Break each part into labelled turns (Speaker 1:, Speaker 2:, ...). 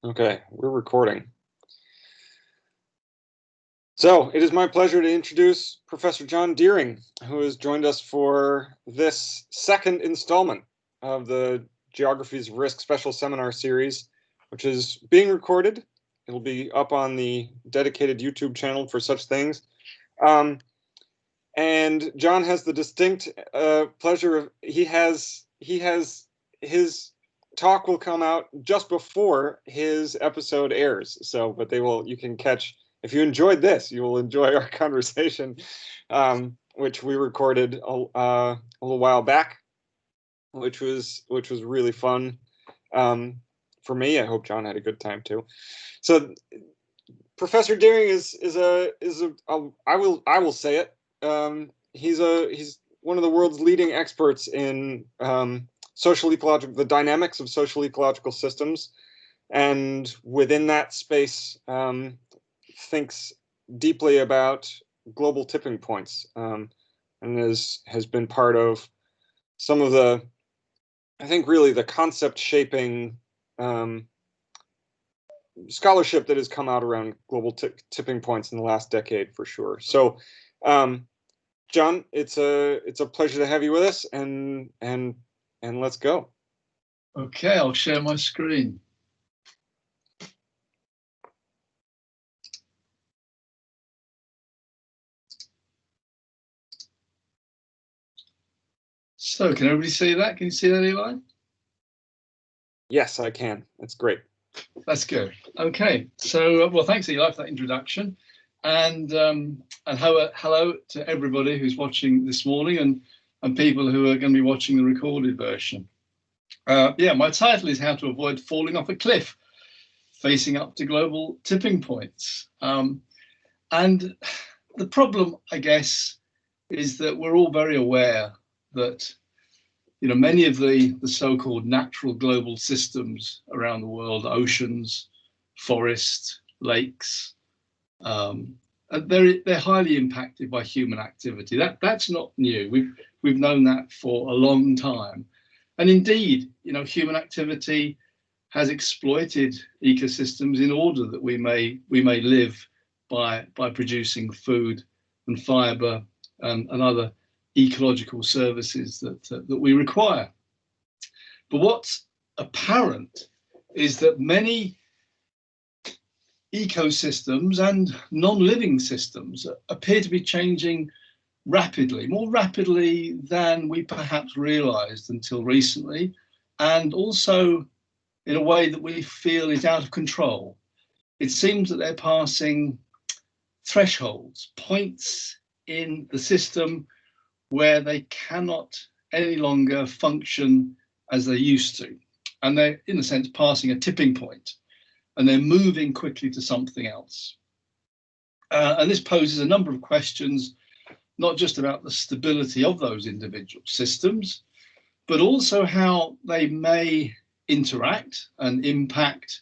Speaker 1: Okay, we're recording. So it is my pleasure to introduce Professor John Dearing, who has joined us for this second installment of the Geographies Risk Special Seminar Series, which is being recorded. It'll be up on the dedicated YouTube channel for such things. And John has the distinct pleasure of his talk will come out just before his episode airs. So, but you can catch, if you enjoyed this, you will enjoy our conversation, which we recorded a little while back, which was really fun for me. I hope John had a good time too. So, Professor Dearing is I will say it. He's one of the world's leading experts in the dynamics of social ecological systems, and within that space thinks deeply about global tipping points, and has been part of some of the, I think, really the concept shaping scholarship that has come out around global tipping points in the last decade, for sure. So John, it's a pleasure to have you with us, and let's go.
Speaker 2: Okay, I'll share my screen. So, can everybody see that? Can you see that, Eli?
Speaker 1: Yes, I can. That's great.
Speaker 2: That's good. Okay, so well, thanks, Eli, for that introduction, and hello to everybody who's watching this morning, and people who are going to be watching the recorded version. Yeah, my title is How to Avoid Falling Off a Cliff, Facing Up to Global Tipping Points. And the problem, I guess, is that we're all very aware that, you know, many of the so-called natural global systems around the world, oceans, forests, lakes, they're highly impacted by human activity. That's not new. We've known that for a long time. And indeed, you know, human activity has exploited ecosystems in order that we may live by producing food and fiber and other ecological services that we require. But what's apparent is that many ecosystems and non-living systems appear to be changing rapidly, more rapidly than we perhaps realized until recently, and also in a way that we feel is out of control. It seems that they're passing thresholds, points in the system where they cannot any longer function as they used to. And they're, in a sense, passing a tipping point, and they're moving quickly to something else. And this poses a number of questions, not just about the stability of those individual systems, but also how they may interact and impact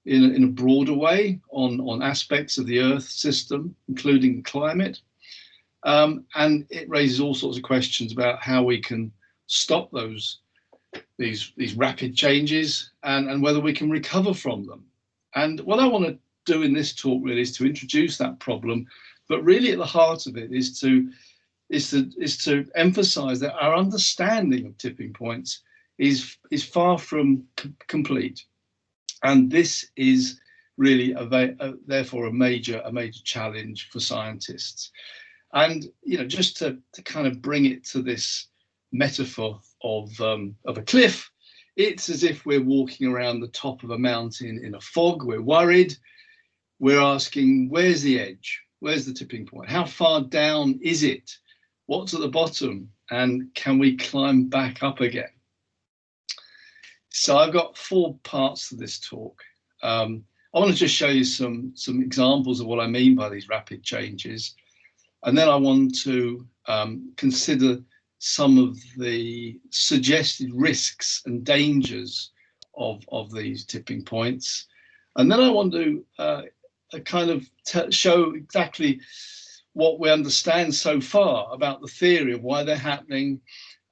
Speaker 2: in a broader way on aspects of the Earth system, including climate. And it raises all sorts of questions about how we can stop these rapid changes and whether we can recover from them. And what I want to do in this talk really is to introduce that problem, but really at the heart of it is to emphasize that our understanding of tipping points is far from complete, and this is really therefore a major challenge for scientists. And you know, just to kind of bring it to this metaphor of a cliff, it's as if we're walking around the top of a mountain in a fog. We're worried. We're asking, where's the edge? Where's the tipping point? How far down is it? What's at the bottom? And can we climb back up again? So I've got 4 parts to this talk. I want to just show you some examples of what I mean by these rapid changes. And then I want to consider some of the suggested risks and dangers of these tipping points. And then I want to kind of show exactly what we understand so far about the theory of why they're happening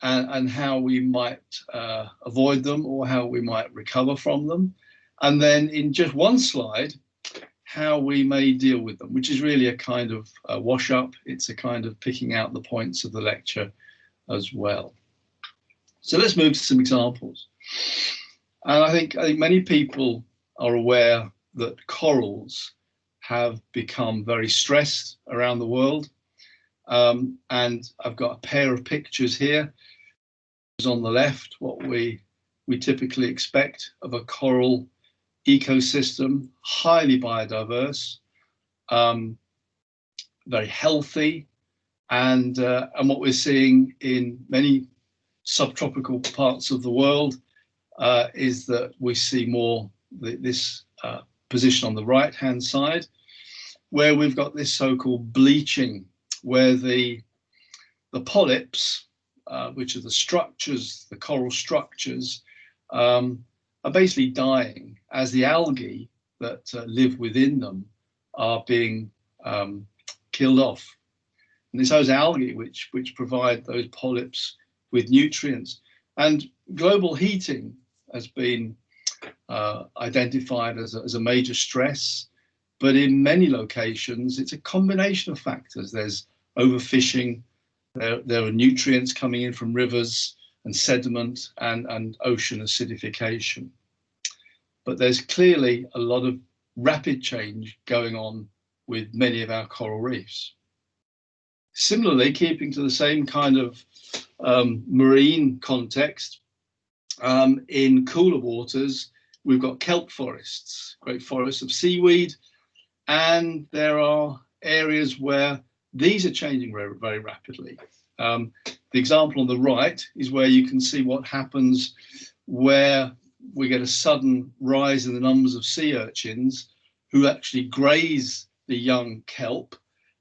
Speaker 2: and how we might avoid them or how we might recover from them. and then in just one slide, how we may deal with them, which is really a kind of wash up. It's a kind of picking out the points of the lecture as well. So let's move to some examples. And I think many people are aware that corals have become very stressed around the world. And I've got a pair of pictures here. On the left, what we typically expect of a coral ecosystem, highly biodiverse, very healthy, and what we're seeing in many subtropical parts of the world is that we see more this position on the right hand side, where we've got this so-called bleaching, where the polyps, which are the structures, the coral structures, are basically dying as the algae that live within them are being killed off. And it's those algae which provide those polyps with nutrients. And global heating has been identified as a major stress, but in many locations it's a combination of factors. There's overfishing, there are nutrients coming in from rivers and sediment and ocean acidification. But there's clearly a lot of rapid change going on with many of our coral reefs. Similarly, keeping to the same kind of marine context, in cooler waters, we've got kelp forests, great forests of seaweed, and there are areas where these are changing very, very rapidly. The example on the right is where you can see what happens where we get a sudden rise in the numbers of sea urchins who actually graze the young kelp,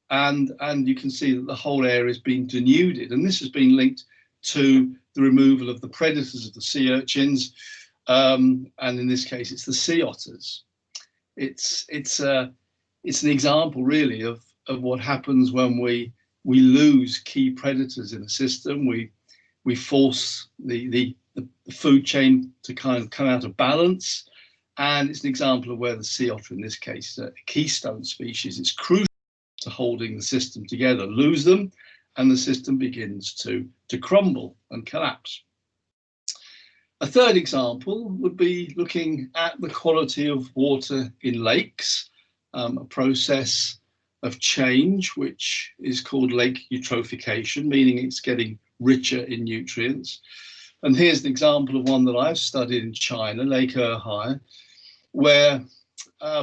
Speaker 2: and you can see that the whole area is being denuded, and this has been linked to the removal of the predators of the sea urchins, and in this case it's the sea otters. It's an example really of what happens when we lose key predators in a system. We force the food chain to kind of come out of balance, and it's an example of where the sea otter in this case, a keystone species, it's crucial to holding the system together. Lose them and the system begins to crumble and collapse. A third example would be looking at the quality of water in lakes, a process of change which is called lake eutrophication, meaning it's getting richer in nutrients. And here's an example of one that I've studied in China, Lake Erhai, where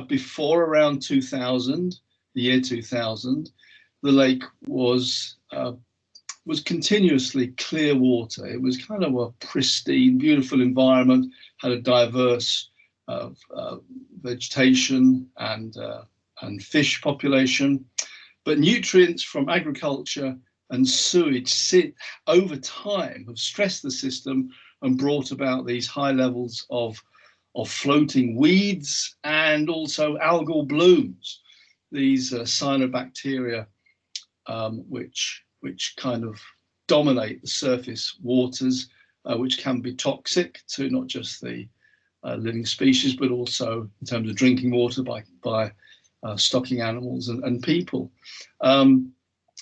Speaker 2: before around 2000, the year 2000, the lake was continuously clear water. It was kind of a pristine, beautiful environment, had a diverse vegetation and fish population, but nutrients from agriculture and sewage over time have stressed the system and brought about these high levels of floating weeds and also algal blooms, these cyanobacteria which kind of dominate the surface waters, which can be toxic to not just the living species, but also in terms of drinking water by stocking animals and people.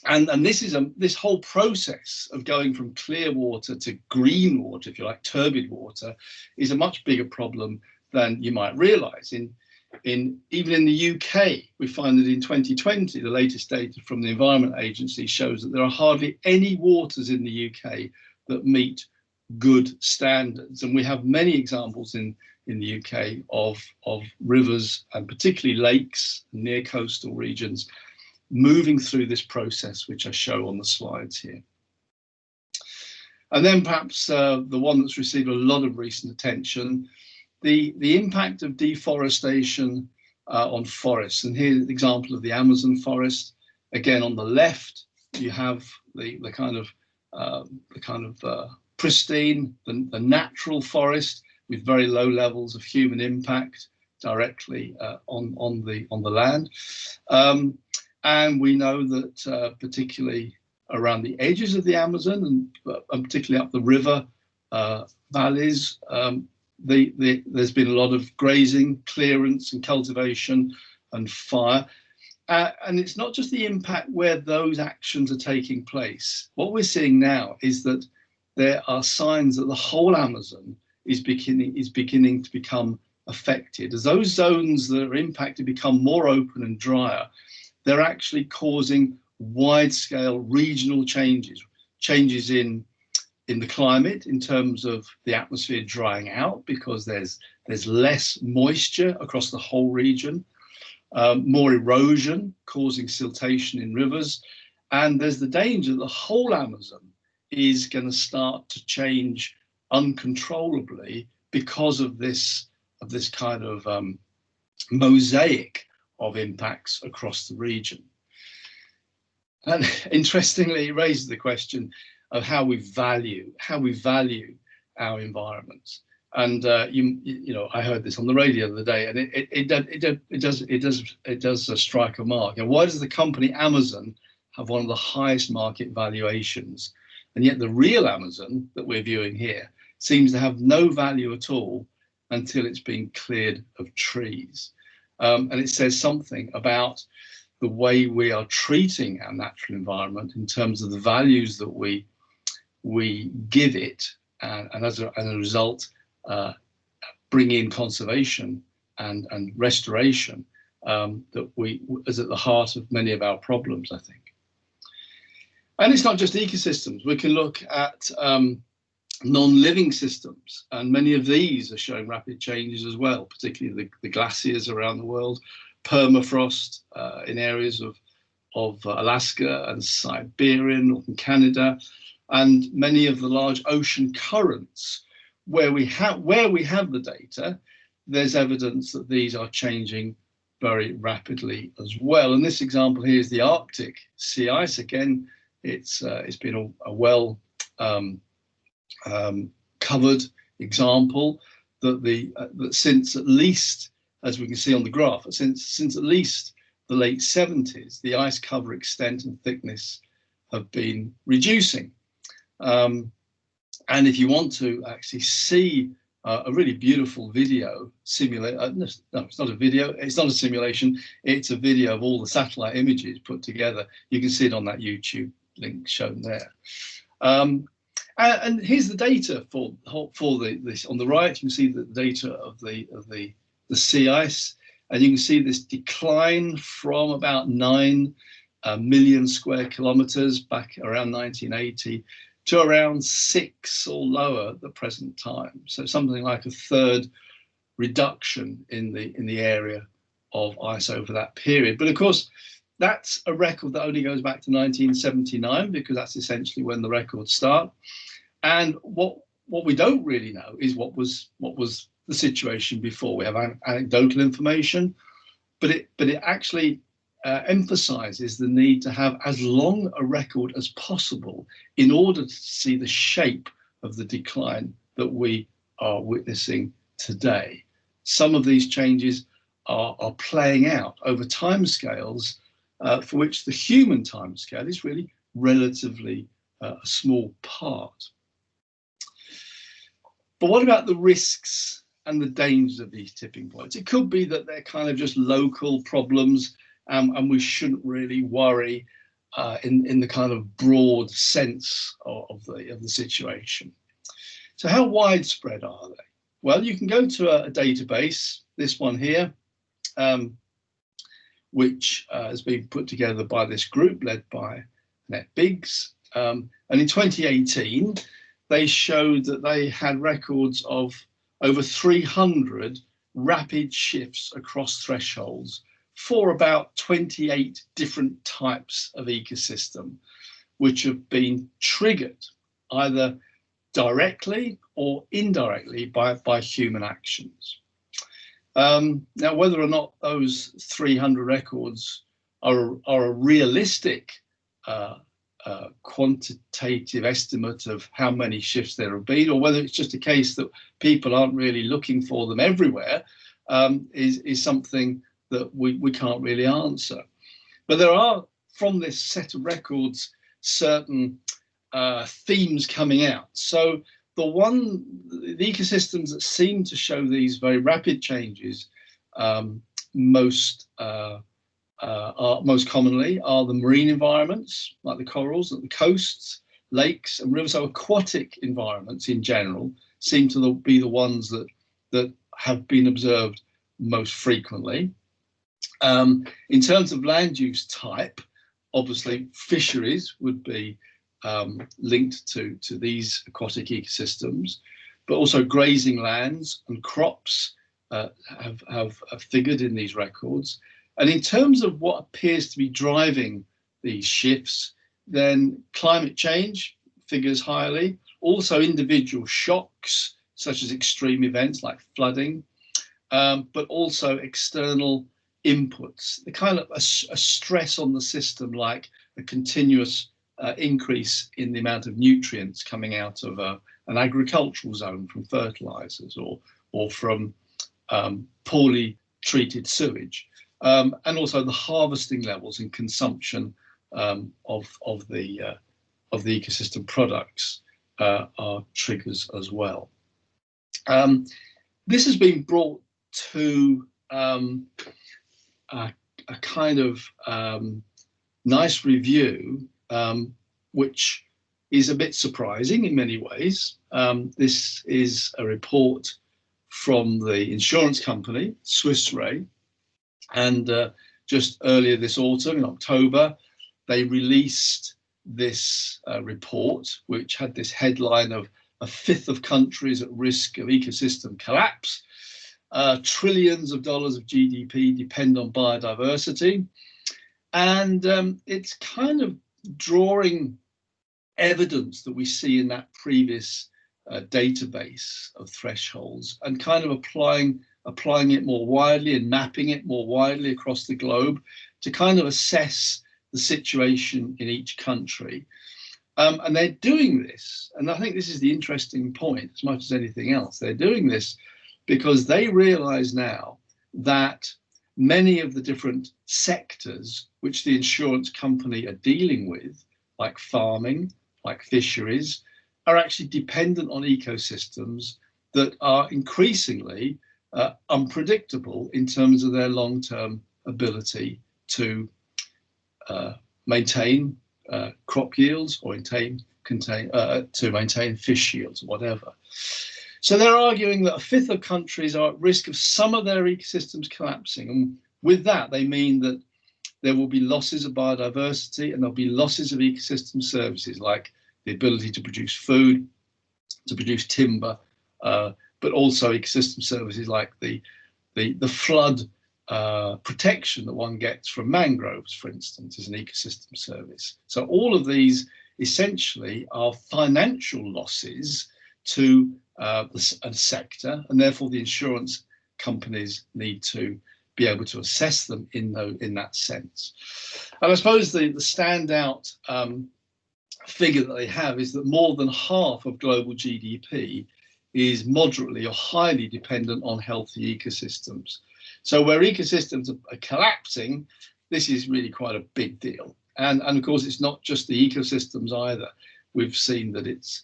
Speaker 2: And this whole process of going from clear water to green water, if you like, turbid water, is a much bigger problem than you might realise. Even in the UK, we find that in 2020, the latest data from the Environment Agency shows that there are hardly any waters in the UK that meet good standards. And we have many examples in the UK of rivers and particularly lakes, near coastal regions, moving through this process, which I show on the slides here. And then perhaps the one that's received a lot of recent attention, the impact of deforestation on forests. And here's an example of the Amazon forest. Again, on the left, you have the kind of pristine, the natural forest with very low levels of human impact directly on the land. And we know that particularly around the edges of the Amazon and particularly up the river valleys, there's been a lot of grazing, clearance and cultivation and fire. And it's not just the impact where those actions are taking place. What we're seeing now is that there are signs that the whole Amazon is beginning to become affected. As those zones that are impacted become more open and drier, they're actually causing wide-scale regional changes in the climate, in terms of the atmosphere drying out because there's less moisture across the whole region, more erosion causing siltation in rivers, and there's the danger that the whole Amazon is going to start to change uncontrollably because of this kind of mosaic of impacts across the region. And interestingly, it raises the question of how we value our environments. And you know, I heard this on the radio the other day, and it does strike a mark. You know, why does the company Amazon have one of the highest market valuations, and yet the real Amazon that we're viewing here seems to have no value at all until it's been cleared of trees? And it says something about the way we are treating our natural environment in terms of the values that we give it, and as a result bring in conservation and restoration that is at the heart of many of our problems, I think. And it's not just ecosystems. We can look at non-living systems, and many of these are showing rapid changes as well, particularly the glaciers around the world, permafrost in areas of Alaska and Siberia, northern Canada, and many of the large ocean currents. Where we have the data, there's evidence that these are changing very rapidly as well. And this example here is the Arctic sea ice. Again, it's been a well covered example that since at least, as we can see on the graph, since at least the late 70s, the ice cover extent and thickness have been reducing. And if you want to actually see a really beautiful video no, it's not a video, it's not a simulation, it's a video of all the satellite images put together. You can see it on that YouTube link shown there. And here's the data for this. On the right, you can see the data of the sea ice, and you can see this decline from about 9 million square kilometers back around 1980 to around 6 or lower at the present time. So something like a third reduction in the area of ice over that period. But of course, that's a record that only goes back to 1979, because that's essentially when the records start. And what we don't really know is what was the situation before. We have anecdotal information, but it actually emphasizes the need to have as long a record as possible in order to see the shape of the decline that we are witnessing today. Some of these changes are playing out over timescales for which the human timescale is really relatively a small part. But what about the risks and the dangers of these tipping points? It could be that they're kind of just local problems, and we shouldn't really worry in the kind of broad sense of the situation. So how widespread are they? Well, you can go to a database, this one here, which has been put together by this group led by Annette Biggs. And in 2018, they showed that they had records of over 300 rapid shifts across thresholds for about 28 different types of ecosystem, which have been triggered either directly or indirectly by human actions. Now, whether or not those 300 records are a realistic quantitative estimate of how many shifts there have been, or whether it's just a case that people aren't really looking for them everywhere, is something that we can't really answer. But there are, from this set of records, certain themes coming out. So the ecosystems that seem to show these very rapid changes most commonly are the marine environments, like the corals, the coasts, lakes, and rivers. So aquatic environments in general seem to be the ones that have been observed most frequently. In terms of land use type, obviously fisheries would be linked to these aquatic ecosystems, but also grazing lands and crops have figured in these records. And in terms of what appears to be driving these shifts, then climate change figures highly, also individual shocks, such as extreme events like flooding, but also external inputs, the kind of a stress on the system, like a continuous increase in the amount of nutrients coming out of an agricultural zone from fertilizers or from poorly treated sewage, and also the harvesting levels and consumption of the ecosystem products are triggers as well. This has been brought to a kind of nice review, which is a bit surprising in many ways. This is a report from the insurance company, Swiss Re, and just earlier this autumn, in October, they released this report, which had this headline of a fifth of countries at risk of ecosystem collapse. Trillions of dollars of GDP depend on biodiversity. And it's kind of drawing evidence that we see in that previous database of thresholds and kind of applying it more widely and mapping it more widely across the globe to kind of assess the situation in each country. And they're doing this, and I think this is the interesting point as much as anything else. They're doing this because they realize now that many of the different sectors which the insurance company are dealing with, like farming, like fisheries, are actually dependent on ecosystems that are increasingly unpredictable in terms of their long-term ability to maintain crop yields or to maintain fish yields, whatever. So they're arguing that a fifth of countries are at risk of some of their ecosystems collapsing. And with that, they mean that there will be losses of biodiversity and there'll be losses of ecosystem services, like the ability to produce food, to produce timber, but also ecosystem services like the flood protection that one gets from mangroves, for instance, is an ecosystem service. So all of these essentially are financial losses to a sector, and therefore the insurance companies need to be able to assess them in that sense. And I suppose the standout figure that they have is that more than half of global GDP is moderately or highly dependent on healthy ecosystems. So where ecosystems are collapsing, this is really quite a big deal. And of course, it's not just the ecosystems either. We've seen that it's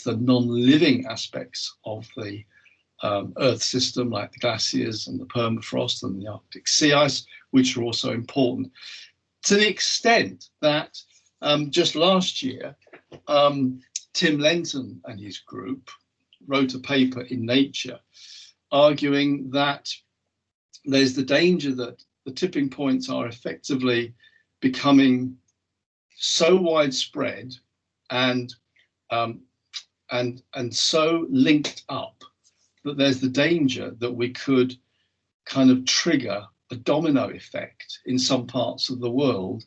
Speaker 2: the non-living aspects of the Earth system, like the glaciers and the permafrost and the Arctic sea ice, which are also important, to the extent that just last year, Tim Lenton and his group wrote a paper in Nature arguing that there's the danger that the tipping points are effectively becoming so widespread and so linked up that there's the danger that we could kind of trigger a domino effect in some parts of the world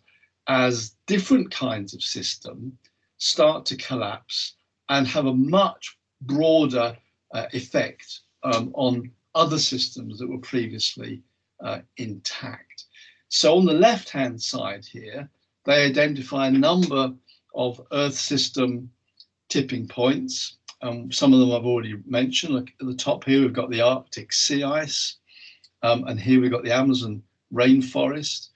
Speaker 2: as different kinds of system start to collapse and have a much broader effect on other systems that were previously intact. So on the left-hand side here, they identify a number of Earth system tipping points. Some of them I've already mentioned. Look, at the top here, we've got the Arctic sea ice, and here we've got the Amazon rainforest,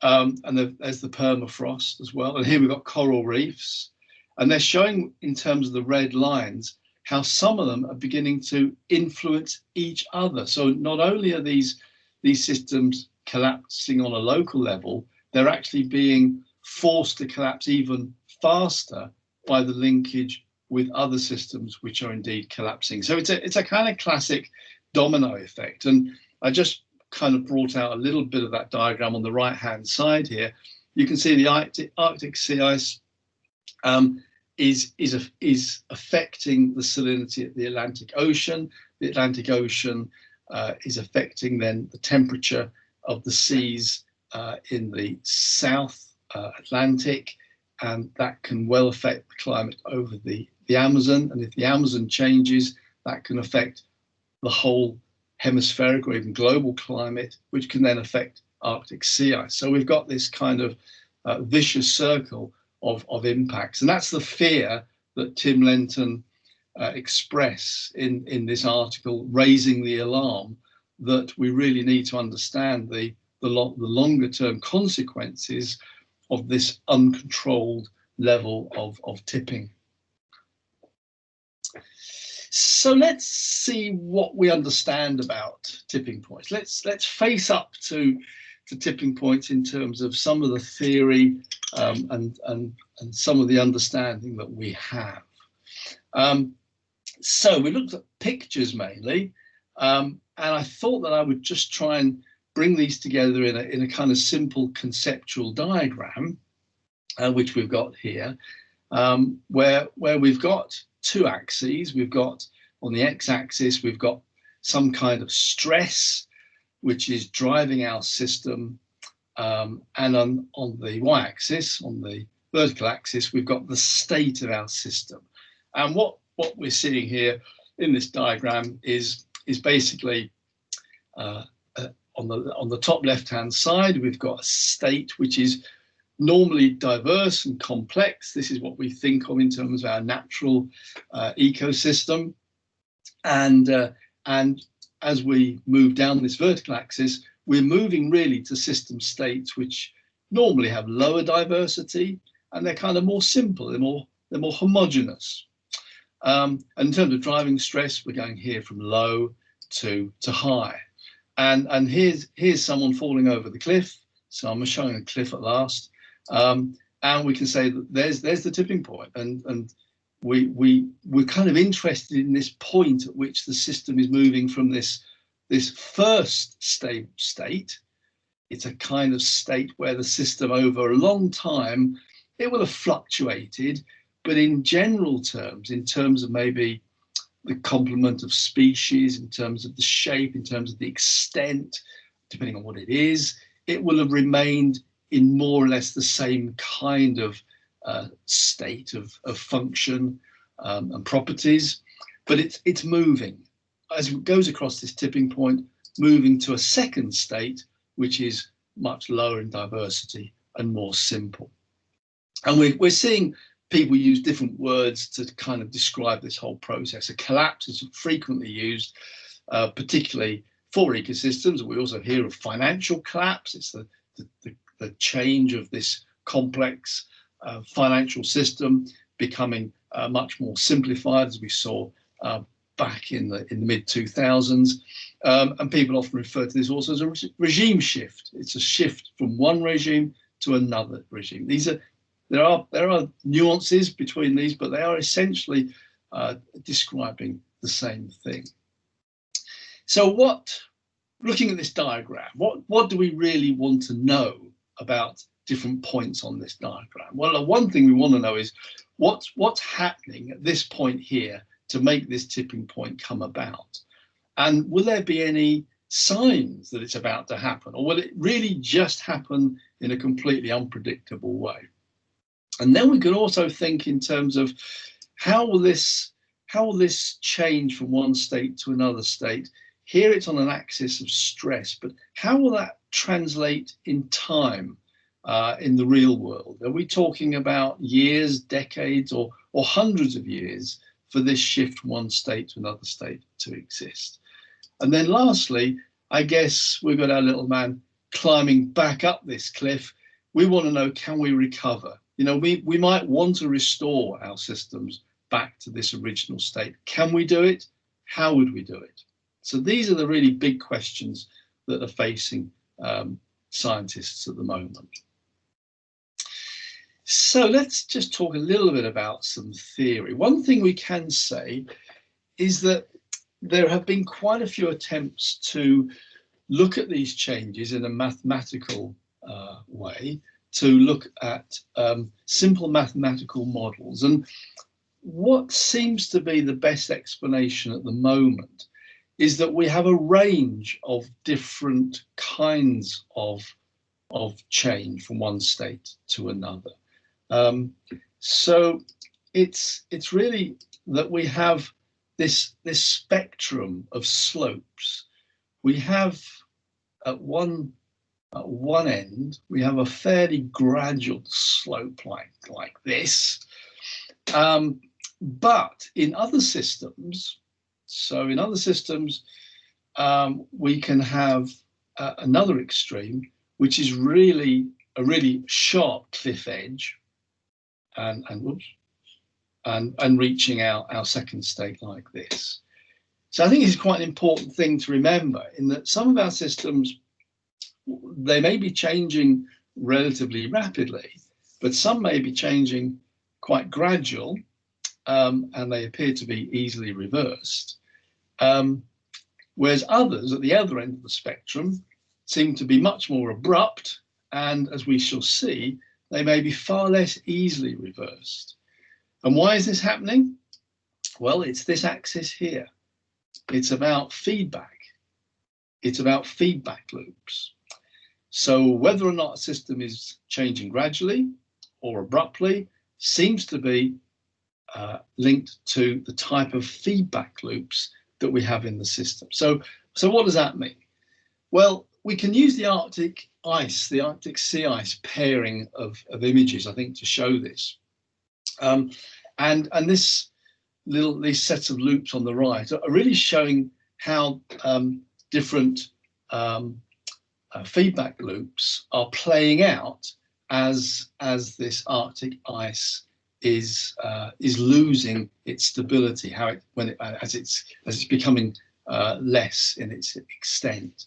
Speaker 2: and there's the permafrost as well. And here we've got coral reefs, and they're showing in terms of the red lines how some of them are beginning to influence each other. So not only are these systems collapsing on a local level, they're actually being forced to collapse even faster by the linkage with other systems which are indeed collapsing. So it's a kind of classic domino effect. And I just kind of brought out a little bit of that diagram on the right hand side here. You can see the Arctic sea ice is affecting the salinity of the Atlantic Ocean. The Atlantic Ocean is affecting then the temperature of the seas in the South Atlantic, and that can well affect the climate over the Amazon. And if the Amazon changes, that can affect the whole hemispheric or even global climate, which can then affect Arctic sea ice. So we've got this kind of vicious circle of impacts. And that's the fear that Tim Lenton express in this article, raising the alarm, that we really need to understand the longer term consequences of this uncontrolled level of tipping. So let's see what we understand about tipping points. Let's face up to tipping points in terms of some of the theory and some of the understanding that we have. So we looked at pictures mainly, and I thought that I would just try and bring these together in a kind of simple conceptual diagram, which we've got here, where we've got two axes. We've got on the x-axis, we've got some kind of stress, which is driving our system, and on the y-axis, on the vertical axis, we've got the state of our system. And what we're seeing here in this diagram is basically on the top left-hand side, we've got a state which is normally diverse and complex. This is what we think of in terms of our natural ecosystem. And as we move down this vertical axis, we're moving really to system states which normally have lower diversity, and they're kind of more simple, they're more homogeneous. And in terms of driving stress, we're going here from low to high. And here's someone falling over the cliff. So I'm showing a cliff at last. And we can say that there's the tipping point, and we're kind of interested in this point at which the system is moving from this first stable state. It's a kind of state where the system over a long time, it will have fluctuated, but in general terms, in terms of maybe the complement of species, in terms of the shape, in terms of the extent, depending on what it is, it will have remained in more or less the same kind of state of function and properties, but it's moving as it goes across this tipping point, moving to a second state, which is much lower in diversity and more simple. And we're seeing people use different words to kind of describe this whole process. A collapse is frequently used, particularly for ecosystems. We also hear of financial collapse. It's the change of this complex financial system becoming much more simplified, as we saw back in the mid 2000s. And people often refer to this also as a regime shift. It's a shift from one regime to another regime. There are nuances between these, but they are essentially describing the same thing. So looking at this diagram, what do we really want to know about different points on this diagram? Well, the one thing we want to know is what's happening at this point here to make this tipping point come about? And will there be any signs that it's about to happen, or will it really just happen in a completely unpredictable way? And then we could also think in terms of how will this change from one state to another state? Here it's on an axis of stress, but how will that translate in time in the real world? Are we talking about years, decades, or hundreds of years for this shift from one state to another state to exist? And then lastly, I guess we've got our little man climbing back up this cliff. We want to know, can we recover? You know, we might want to restore our systems back to this original state. Can we do it? How would we do it? So these are the really big questions that are facing scientists at the moment. So let's just talk a little bit about some theory. One thing we can say is that there have been quite a few attempts to look at these changes in a mathematical way, to look at simple mathematical models. And what seems to be the best explanation at the moment is that we have a range of different kinds of change from one state to another. So it's really that we have this spectrum of slopes. We have at one end, we have a fairly gradual slope like this. But in other systems, we can have another extreme, which is really a really sharp cliff edge, and reaching our second state like this. So I think it's quite an important thing to remember, in that some of our systems, they may be changing relatively rapidly, but some may be changing quite gradual, and they appear to be easily reversed. Whereas others at the other end of the spectrum seem to be much more abrupt, and as we shall see, they may be far less easily reversed. And why is this happening? Well, it's this axis here. It's about feedback. It's about feedback loops. So whether or not a system is changing gradually or abruptly seems to be linked to the type of feedback loops that we have in the system. So what does that mean? Well, we can use the Arctic ice, the Arctic sea ice pairing of images, I think, to show this. And these sets of loops on the right are really showing how different feedback loops are playing out as this Arctic ice is losing its stability, as it's becoming less in its extent.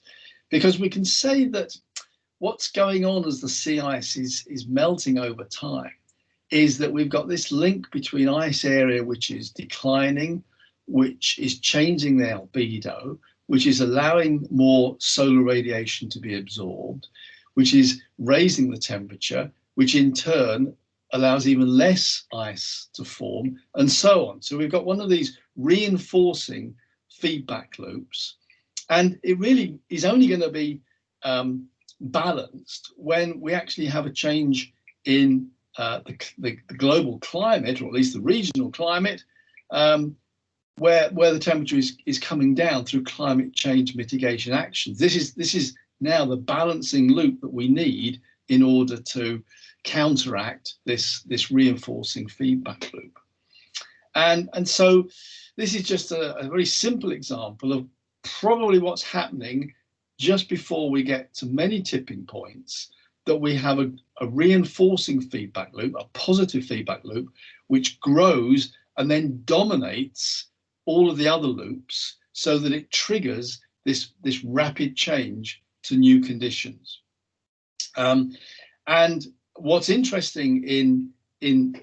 Speaker 2: Because we can say that what's going on as the sea ice is melting over time is that we've got this link between ice area which is declining, which is changing the albedo, which is allowing more solar radiation to be absorbed, which is raising the temperature, which in turn allows even less ice to form, and so on. So we've got one of these reinforcing feedback loops, and it really is only going to be balanced when we actually have a change in the global climate, or at least the regional climate, where the temperature is coming down through climate change mitigation actions. This is now the balancing loop that we need in order to counteract this reinforcing feedback loop. And so this is just a very simple example of probably what's happening just before we get to many tipping points, that we have a reinforcing feedback loop, a positive feedback loop, which grows and then dominates all of the other loops, so that it triggers this rapid change to new conditions. And what's interesting in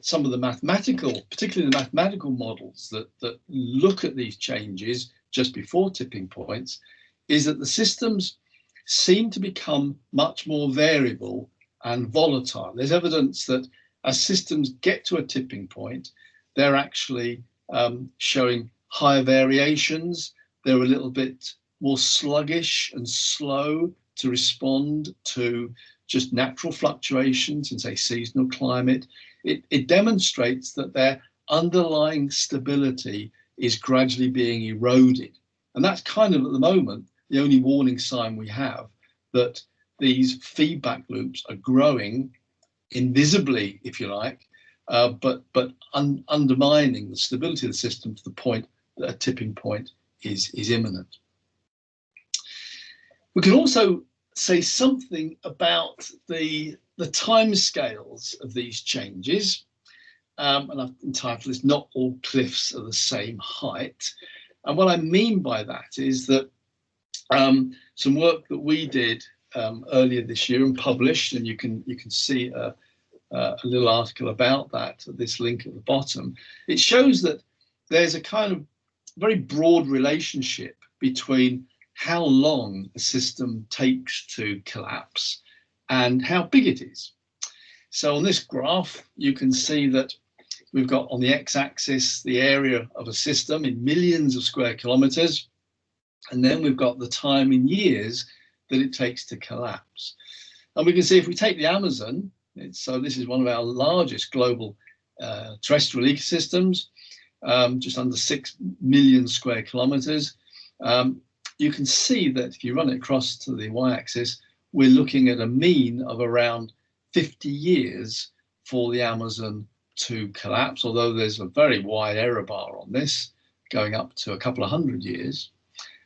Speaker 2: some of the mathematical, particularly the mathematical models that look at these changes just before tipping points, is that the systems seem to become much more variable and volatile. There's evidence that as systems get to a tipping point, they're actually showing higher variations. They're a little bit more sluggish and slow to respond to just natural fluctuations in, say, seasonal climate. It demonstrates that their underlying stability is gradually being eroded. And that's kind of, at the moment, the only warning sign we have that these feedback loops are growing invisibly, if you like, but undermining the stability of the system to the point that a tipping point is imminent. We can also say something about the timescales of these changes. and I've entitled this "Not All Cliffs Are the Same Height." And what I mean by that is that some work that we did earlier this year and published, and you can see a little article about that at this link at the bottom. It shows that there's a kind of very broad relationship between how long a system takes to collapse and how big it is. So on this graph, you can see that we've got on the x-axis the area of a system in millions of square kilometers, and then we've got the time in years that it takes to collapse. And we can see if we take the Amazon, so this is one of our largest global terrestrial ecosystems, just under 6 million square kilometers. You can see that if you run it across to the y-axis, we're looking at a mean of around 50 years for the Amazon to collapse, although there's a very wide error bar on this, going up to a couple of hundred years.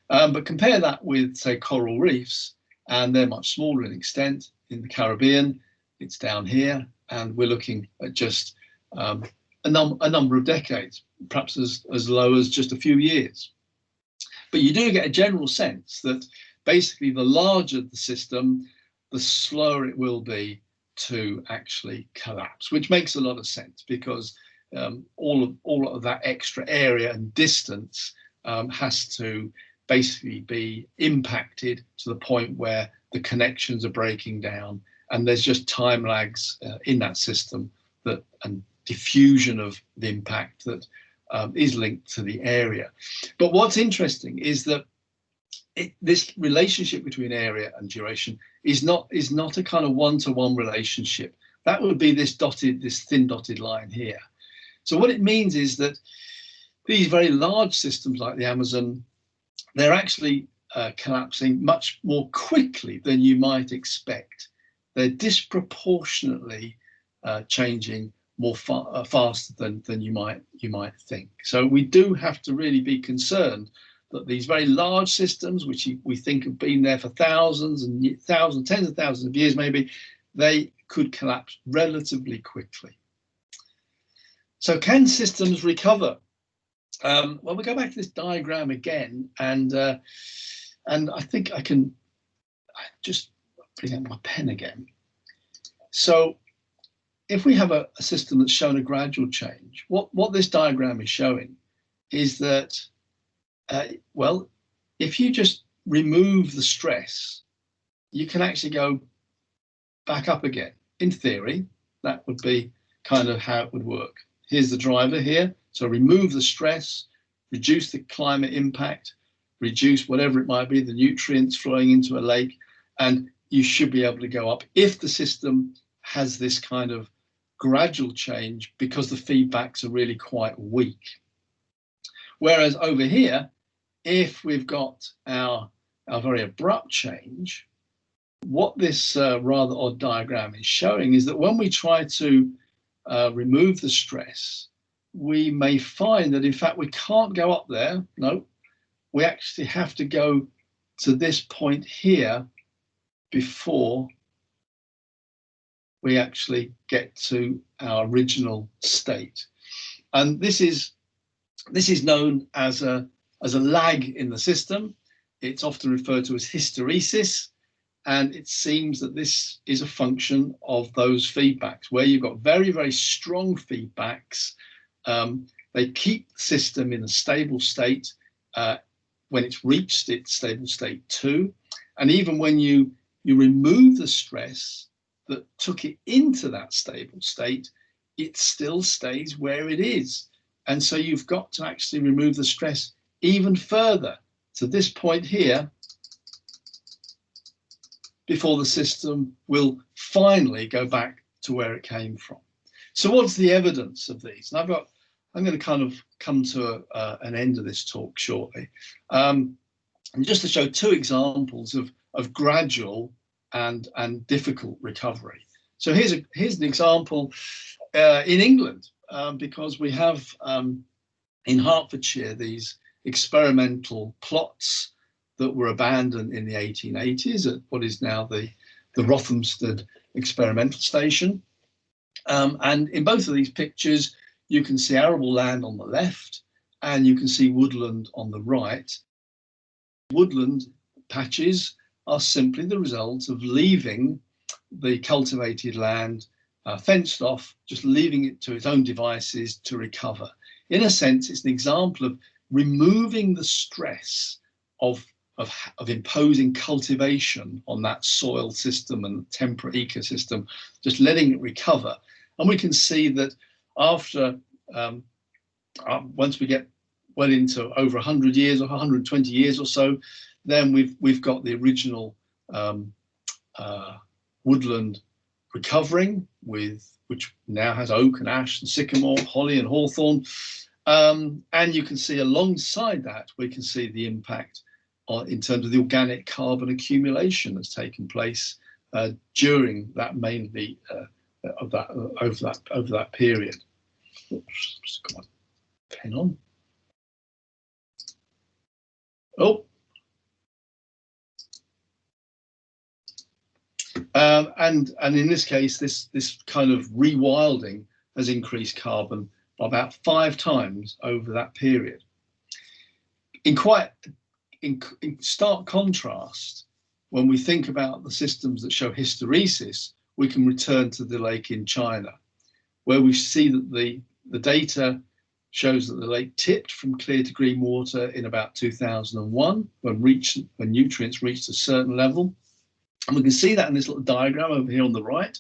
Speaker 2: But compare that with, say, coral reefs, and they're much smaller in extent. In the Caribbean, it's down here, and we're looking at just a number of decades, perhaps as low as just a few years. But you do get a general sense that basically the larger the system, the slower it will be to actually collapse, which makes a lot of sense because all of that extra area and distance has to basically be impacted to the point where the connections are breaking down, and there's just time lags in that system that and diffusion of the impact that is linked to the area. But what's interesting is that this relationship between area and duration is not a kind of one-to-one relationship. That would be this thin dotted line here. So what it means is that these very large systems like the Amazon, they're actually collapsing much more quickly than you might expect. They're disproportionately changing more faster than you might think. So we do have to really be concerned that these very large systems, which we think have been there for thousands, tens of thousands of years maybe, they could collapse relatively quickly. So can systems recover? Well, we go back to this diagram again, and I think I can just bring up my pen again. So if we have a system that's shown a gradual change, what this diagram is showing is that, well, if you just remove the stress, you can actually go back up again. In theory, that would be kind of how it would work. Here's the driver here. So remove the stress, reduce the climate impact, reduce whatever it might be, the nutrients flowing into a lake, and you should be able to go up if the system has this kind of gradual change because the feedbacks are really quite weak. Whereas over here, if we've got our very abrupt change, what this rather odd diagram is showing is that when we try to remove the stress, we may find that in fact we can't go up there. No, we actually have to go to this point here before we actually get to our original state. And this is known as a lag in the system. It's often referred to as hysteresis, and it seems that this is a function of those feedbacks where you've got very, very strong feedbacks. They keep the system in a stable state when it's reached its stable state 2, and even when you remove the stress that took it into that stable state, it still stays where it is. And so you've got to actually remove the stress even further to this point here before the system will finally go back to where it came from. So what's the evidence of these? And I'm going to kind of come to an end of this talk shortly. And just to show two examples of gradual and difficult recovery. So here's an example in England, because we have in Hertfordshire these experimental plots that were abandoned in the 1880s at what is now the Rothamsted Experimental Station. And in both of these pictures, you can see arable land on the left, and you can see woodland on the right. Woodland patches are simply the result of leaving the cultivated land fenced off, just leaving it to its own devices to recover. In a sense, it's an example of removing the stress of imposing cultivation on that soil system and temperate ecosystem, just letting it recover. And we can see that after, once we get well into over 100 years or 120 years or so, then we've got the original woodland recovering, which now has oak and ash and sycamore, holly and hawthorn. And you can see alongside that, we can see the impact in terms of the organic carbon accumulation that's taken place during that, mainly over that period. Oops, just got my pen on. Oh. And in this case, this kind of rewilding has increased carbon by about 5 times over that period. In stark contrast, when we think about the systems that show hysteresis, we can return to the lake in China, where we see that the data shows that the lake tipped from clear to green water in about 2001, when nutrients reached a certain level. And we can see that in this little diagram over here on the right,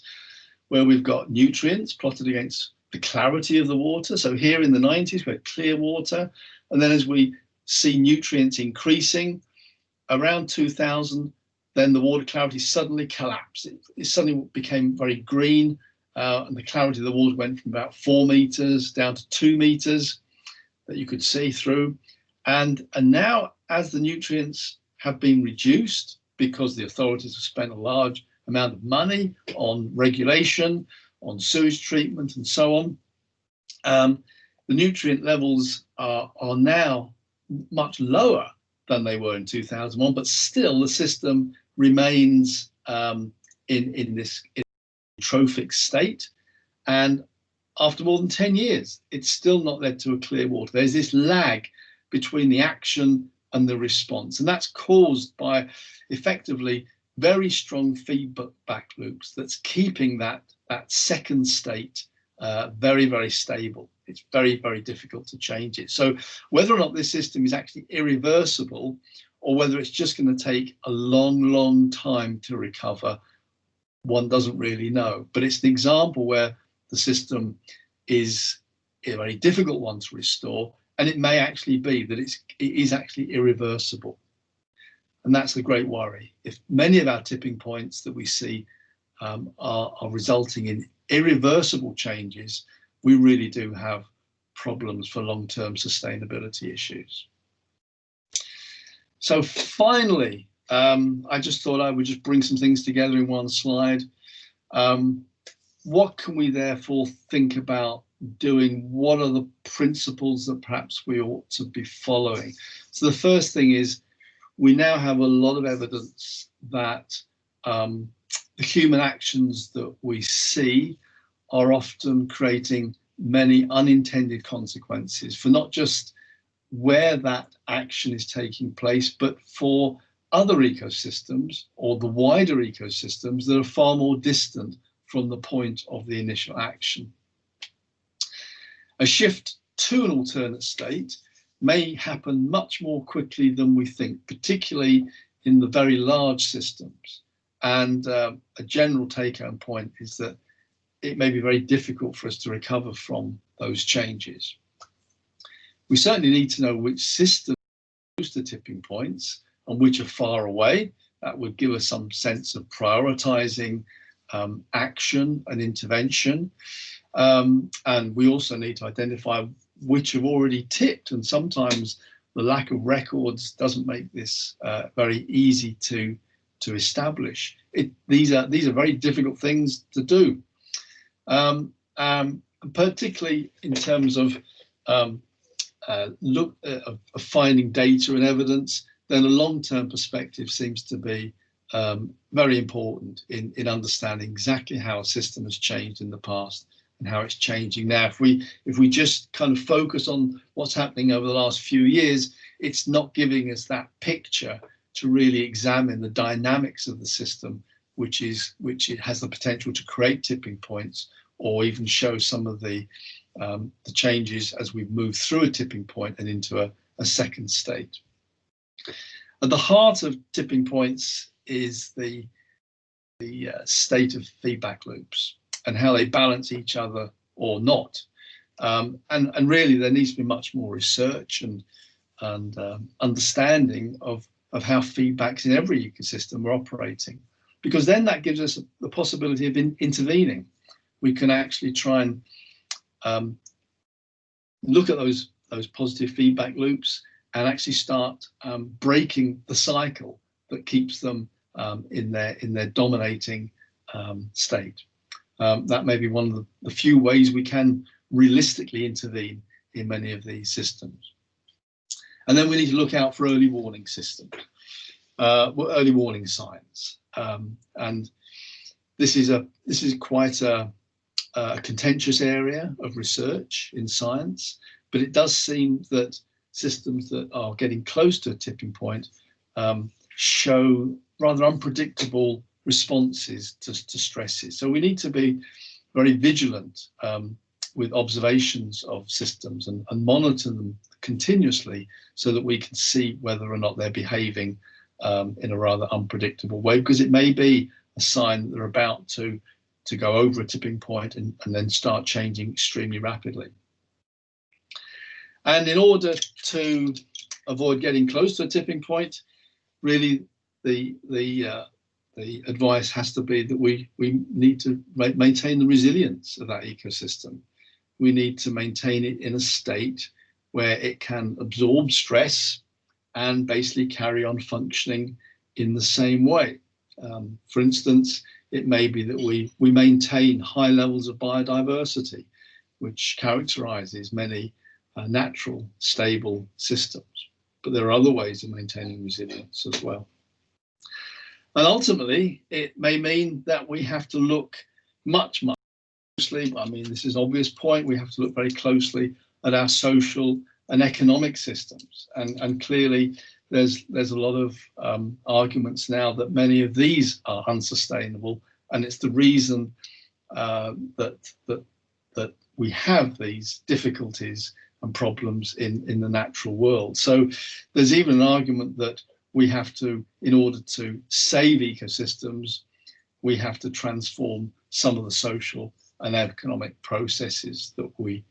Speaker 2: where we've got nutrients plotted against the clarity of the water. So here in the 90s, we had clear water. And then as we see nutrients increasing around 2000, then the water clarity suddenly collapsed. It suddenly became very green, and the clarity of the water went from about 4 meters down to 2 meters that you could see through. And now, as the nutrients have been reduced, because the authorities have spent a large amount of money on regulation, on sewage treatment and so on, the nutrient levels are now much lower than they were in 2001, but still the system remains in this eutrophic state. And after more than 10 years, it's still not led to a clear water. There's this lag between the action and the response, and that's caused by effectively very strong feedback loops that's keeping that second state very, very stable. It's very, very difficult to change it. So whether or not this system is actually irreversible, or whether it's just going to take a long, long time to recover, one doesn't really know. But it's an example where the system is a very difficult one to restore, and it may actually be that it is actually irreversible. And that's the great worry. If many of our tipping points that we see are resulting in irreversible changes, we really do have problems for long-term sustainability issues. So finally, I just thought I would just bring some things together in one slide. What can we therefore think about doing? What are the principles that perhaps we ought to be following? So the first thing is, we now have a lot of evidence that the human actions that we see are often creating many unintended consequences for not just where that action is taking place, but for other ecosystems or the wider ecosystems that are far more distant from the point of the initial action. A shift to an alternate state may happen much more quickly than we think, particularly in the very large systems. And a general take-home point is that it may be very difficult for us to recover from those changes. We certainly need to know which systems are close to tipping points and which are far away. That would give us some sense of prioritizing action and intervention. And we also need to identify which have already tipped, and sometimes the lack of records doesn't make this very easy to establish. These are very difficult things to do, particularly in terms of finding data and evidence. Then a long-term perspective seems to be very important in understanding exactly how a system has changed in the past and how it's changing now. If we just kind of focus on what's happening over the last few years, it's not giving us that picture to really examine the dynamics of the system, which it has the potential to create tipping points, or even show some of the changes as we move through a tipping point and into a second state. At the heart of tipping points is the state of feedback loops and how they balance each other or not. And really, there needs to be much more research and understanding of how feedbacks in every ecosystem are operating, because then that gives us the possibility of intervening. We can actually try and look at those positive feedback loops and actually start breaking the cycle that keeps them in their dominating state. That may be one of the few ways we can realistically intervene in many of these systems. And then we need to look out for early warning systems, early warning signs. And this is quite a contentious area of research in science, but it does seem that systems that are getting close to a tipping point show rather unpredictable responses to stresses. So we need to be very vigilant with observations of systems and monitor them continuously, so that we can see whether or not they're behaving in a rather unpredictable way, because it may be a sign that they're about to go over a tipping point and then start changing extremely rapidly. And in order to avoid getting close to a tipping point, really the advice has to be that we need to maintain the resilience of that ecosystem. We need to maintain it in a state where it can absorb stress and basically carry on functioning in the same way. For instance, it may be that we maintain high levels of biodiversity, which characterizes many natural, stable systems. But there are other ways of maintaining resilience as well. And ultimately, it may mean that we have to look much closely. I mean, this is an obvious point. We have to look very closely at our social and economic systems. And clearly, there's a lot of arguments now that many of these are unsustainable, and it's the reason that we have these difficulties and problems in the natural world. So there's even an argument that we have to, in order to save ecosystems, we have to transform some of the social and economic processes that we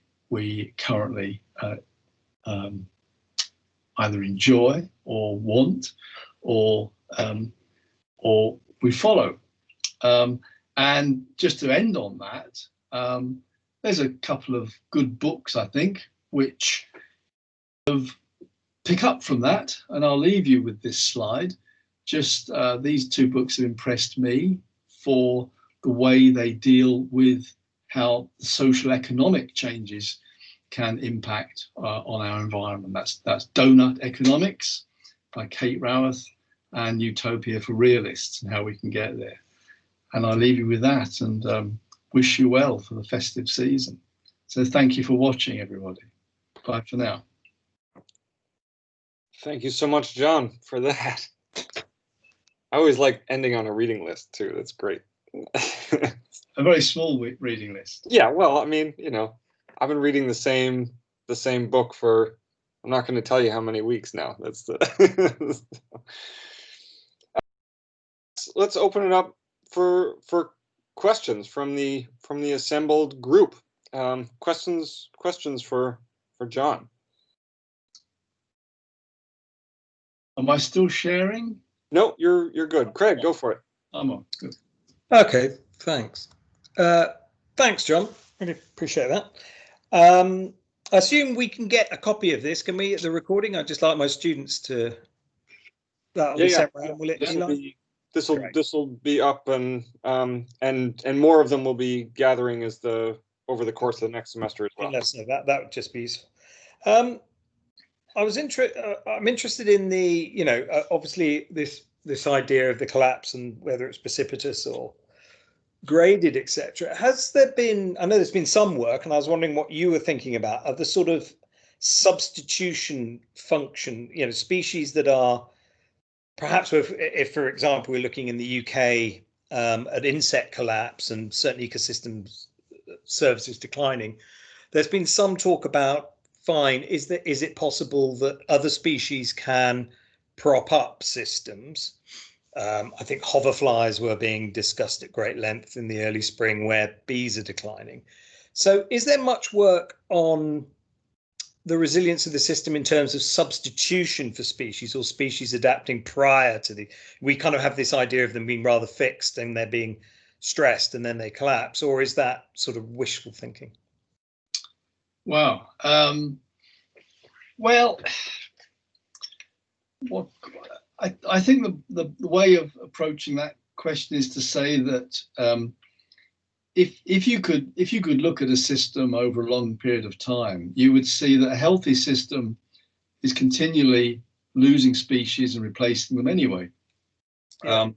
Speaker 2: currently either enjoy or want or we follow. And just to end on that, there's a couple of good books, I think, which pick up from that, and I'll leave you with this slide. Just these two books have impressed me for the way they deal with how the social economic changes can impact on our environment. That's Donut Economics by Kate Raworth and Utopia for Realists, and how we can get there. And I'll leave you with that, and wish you well for the festive season. So thank you for watching, everybody. Bye for now.
Speaker 1: Thank you so much, John, for that. I always like ending on a reading list too. That's great.
Speaker 2: A very small reading list.
Speaker 1: Yeah, well, I mean, you know, I've been reading the same book for, I'm not going to tell you how many weeks now. That's the let's open it up for questions from the assembled group. Questions for John.
Speaker 2: Am I still sharing?
Speaker 1: No, you're good. Craig, go for it.
Speaker 2: I'm on. Good.
Speaker 3: Okay, thanks. Thanks, John. Really appreciate that. I assume we can get a copy of this. Can we, at the recording? I'd just like my students to. That'll be sent around, will it?
Speaker 1: This will be up, and more of them will be gathering over the course of the next semester as well.
Speaker 3: Let's know that would just be useful. I'm interested in the, obviously this idea of the collapse and whether it's precipitous or graded, etc. Has there been, I know there's been some work, and I was wondering what you were thinking about, of the sort of substitution function, species that are perhaps, if for example, we're looking in the UK at insect collapse and certain ecosystems services declining, there's been some talk about, fine, is it possible that other species can prop up systems? I think hoverflies were being discussed at great length in the early spring where bees are declining. So is there much work on the resilience of the system in terms of substitution for species, or species adapting prior to we kind of have this idea of them being rather fixed and they're being stressed and then they collapse, or is that sort of wishful thinking?
Speaker 2: Wow. Well, I think the way of approaching that question is to say that if you could look at a system over a long period of time, you would see that a healthy system is continually losing species and replacing them anyway. Yeah.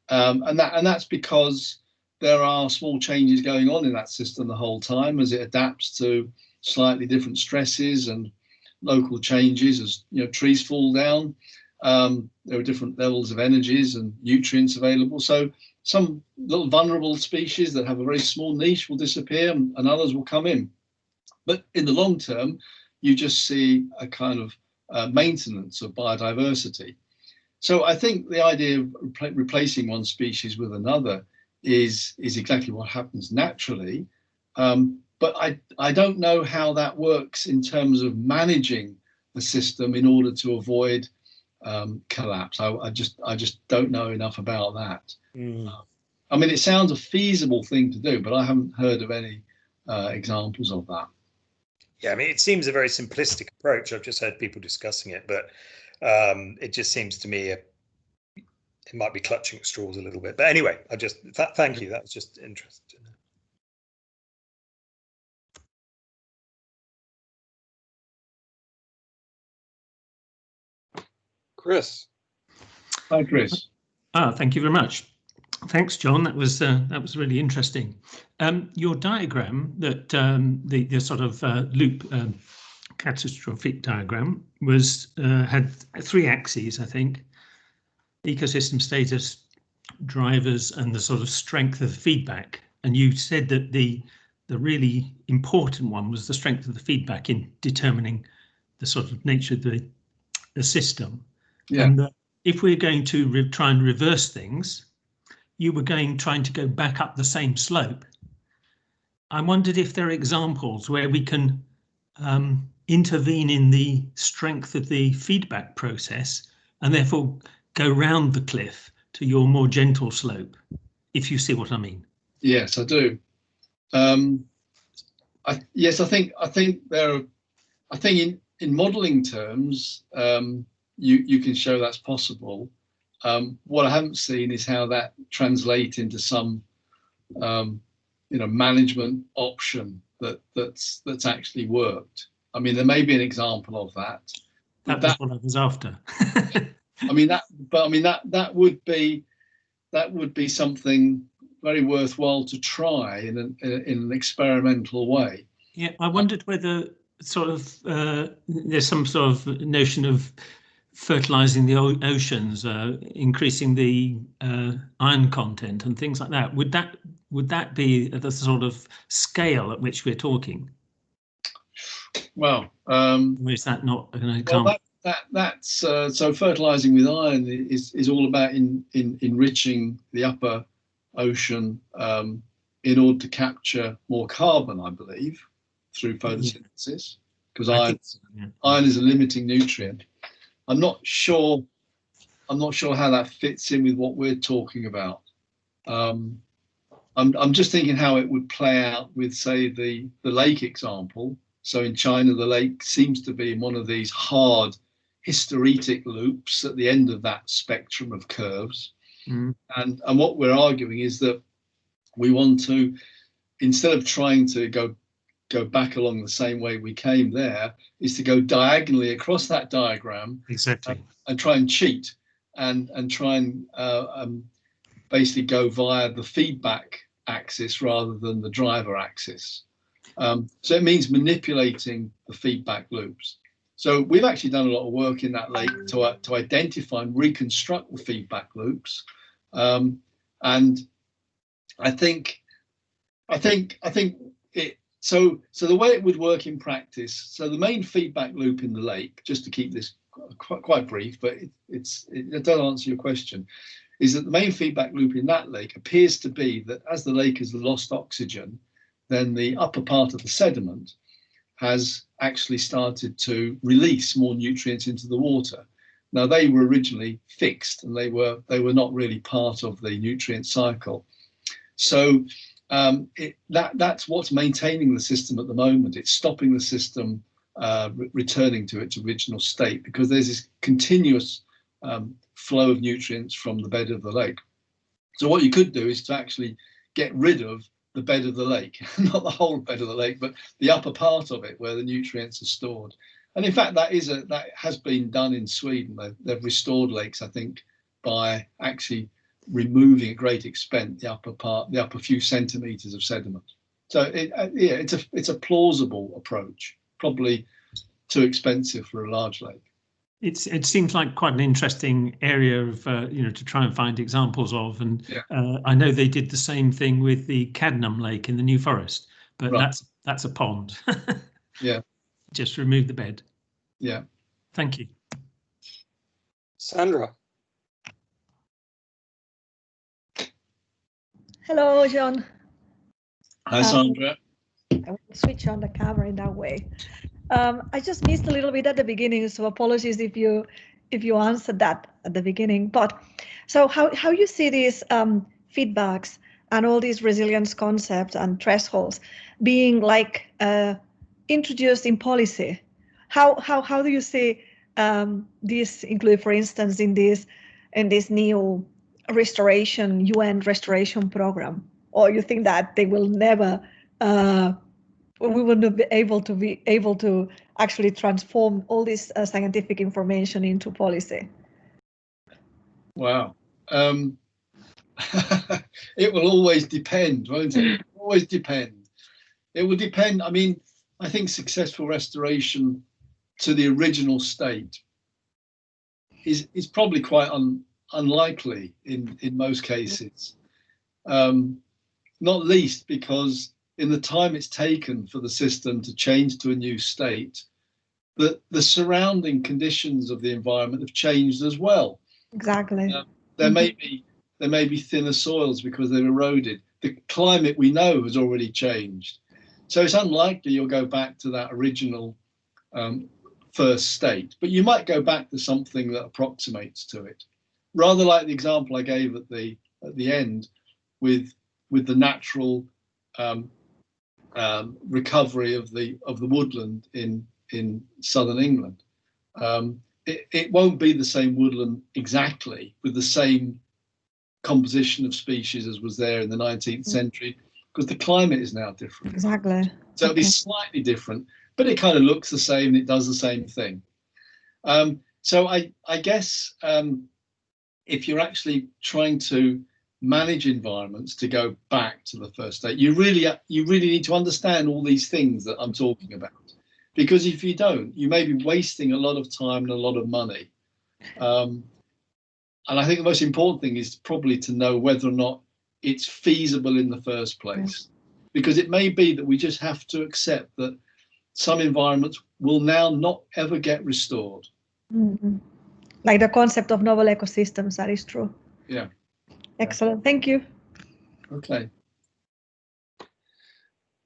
Speaker 2: And that's because there are small changes going on in that system the whole time as it adapts to slightly different stresses and local changes. As trees fall down, there are different levels of energies and nutrients available. So some little vulnerable species that have a very small niche will disappear and others will come in. But in the long term, you just see a kind of maintenance of biodiversity. So I think the idea of replacing one species with another is exactly what happens naturally. But I don't know how that works in terms of managing the system in order to avoid collapse. I just don't know enough about that. I mean, it sounds a feasible thing to do, but I haven't heard of any examples of that.
Speaker 3: Yeah, I mean, it seems a very simplistic approach. I've just heard people discussing it, but it just seems to me it might be clutching at straws a little bit. But anyway, thank you. That was just interesting.
Speaker 1: Chris.
Speaker 2: Hi, Chris.
Speaker 4: Thank you very much. Thanks, John. That was really interesting. Your diagram, that the sort of loop catastrophic diagram, had 3 axes, I think: ecosystem status, drivers, and the sort of strength of the feedback. And you said that the really important one was the strength of the feedback in determining the sort of nature of the system. Yeah. And if we're going to try and reverse things, you were trying to go back up the same slope. I wondered if there are examples where we can intervene in the strength of the feedback process and therefore go round the cliff to your more gentle slope, if you see what I mean.
Speaker 2: Yes, I do. Yes, I think there are. I think in modelling terms, you can show that's possible. What I haven't seen is how that translates into some, management option that's actually worked. I mean, there may be an example of that.
Speaker 4: That's what I was after.
Speaker 2: I mean that would be something very worthwhile to try in an experimental way.
Speaker 4: Yeah, I wondered whether sort of there's some sort of notion of fertilizing the oceans, increasing the iron content and things like that. Would that be the sort of scale at which we're talking?
Speaker 2: Well,
Speaker 4: or is that not an example?
Speaker 2: Well, that's so fertilizing with iron is all about enriching the upper ocean in order to capture more carbon, I believe, through photosynthesis, because iron is a limiting nutrient. I'm not sure how that fits in with what we're talking about. I'm just thinking how it would play out with, say, the lake example. So in China, the lake seems to be in one of these hard hysteretic loops at the end of that spectrum of curves. And what we're arguing is that we want to, instead of trying to go back along the same way we came there, is to go diagonally across that diagram.
Speaker 4: Exactly.
Speaker 2: And try and cheat and try and basically go via the feedback axis rather than the driver axis. So it means manipulating the feedback loops. So we've actually done a lot of work in that lake to identify and reconstruct the feedback loops. And I think it, so the way it would work in practice, so the main feedback loop in the lake, just to keep this quite brief, but it does answer your question, is that the main feedback loop in that lake appears to be that as the lake has lost oxygen, then the upper part of the sediment has actually started to release more nutrients into the water. Now, they were originally fixed and they were not really part of the nutrient cycle. So that's what's maintaining the system at the moment. It's stopping the system returning to its original state because there's this continuous flow of nutrients from the bed of the lake. So what you could do is to actually get rid of the bed of the lake, not the whole bed of the lake, but the upper part of it where the nutrients are stored. And in fact, that has been done in Sweden. They've restored lakes, I think, by actually removing at great extent the upper few centimeters of sediment. So it's a plausible approach, probably too expensive for a large lake.
Speaker 4: It seems like quite an interesting area of to try and find examples of, and yeah. I know they did the same thing with the Cadnam Lake in the New Forest, but right. that's a pond.
Speaker 2: Yeah,
Speaker 4: just remove the bed.
Speaker 2: Yeah,
Speaker 4: thank you,
Speaker 1: Sandra.
Speaker 5: Hello, John.
Speaker 2: Hi, Sandra.
Speaker 5: I will switch on the camera in that way. I just missed a little bit at the beginning, so apologies if you answered that at the beginning. But so how you see these feedbacks and all these resilience concepts and thresholds being like introduced in policy? How do you see this include, for instance, in this new UN restoration program? Or you think that they will never we will not be able to actually transform all this scientific information into policy?
Speaker 2: Wow. It will always depend, won't it? It will always depend. It will depend. I mean, I think successful restoration to the original state is probably quite unlikely in most cases. Not least because in the time it's taken for the system to change to a new state, the surrounding conditions of the environment have changed as well.
Speaker 5: Exactly.
Speaker 2: There may be thinner soils because they've eroded. The climate we know has already changed. So it's unlikely you'll go back to that original first state, but you might go back to something that approximates to it. Rather like the example I gave at the end with the natural recovery of the woodland in southern England. It won't be the same woodland exactly with the same composition of species as was there in the 19th century, because the climate is now different.
Speaker 5: Exactly.
Speaker 2: So it'll be slightly different, but it kind of looks the same and it does the same thing. So I guess if you're actually trying to manage environments to go back to the first state, you really need to understand all these things that I'm talking about, because if you don't, you may be wasting a lot of time and a lot of money. And I think the most important thing is probably to know whether or not it's feasible in the first place, because it may be that we just have to accept that some environments will now not ever get restored.
Speaker 5: Mm-hmm. Like the concept of novel ecosystems, that is true.
Speaker 2: Yeah.
Speaker 5: Excellent. Thank you.
Speaker 2: Okay.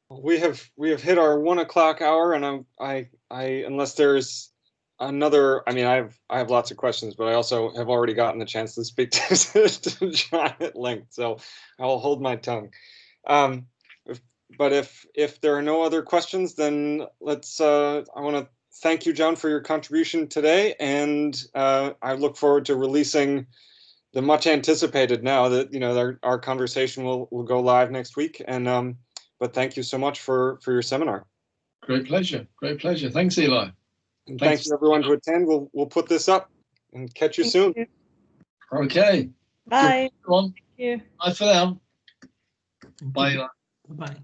Speaker 1: We have hit our 1 o'clock hour, and I unless there's another, I mean, I have lots of questions, but I also have already gotten the chance to speak to John at length, so I'll hold my tongue. But if there are no other questions, then let's. I want to thank you, John, for your contribution today, and I look forward to releasing the much anticipated, now that our conversation will go live next week. And but thank you so much for your seminar.
Speaker 2: Great pleasure. Great pleasure. Thanks, Eli.
Speaker 1: And thanks to everyone to attend. We'll put this up and catch you soon.
Speaker 2: Okay.
Speaker 5: Bye.
Speaker 2: Thank you.
Speaker 5: Thank you.
Speaker 2: Bye for now. Bye.
Speaker 4: Bye-bye.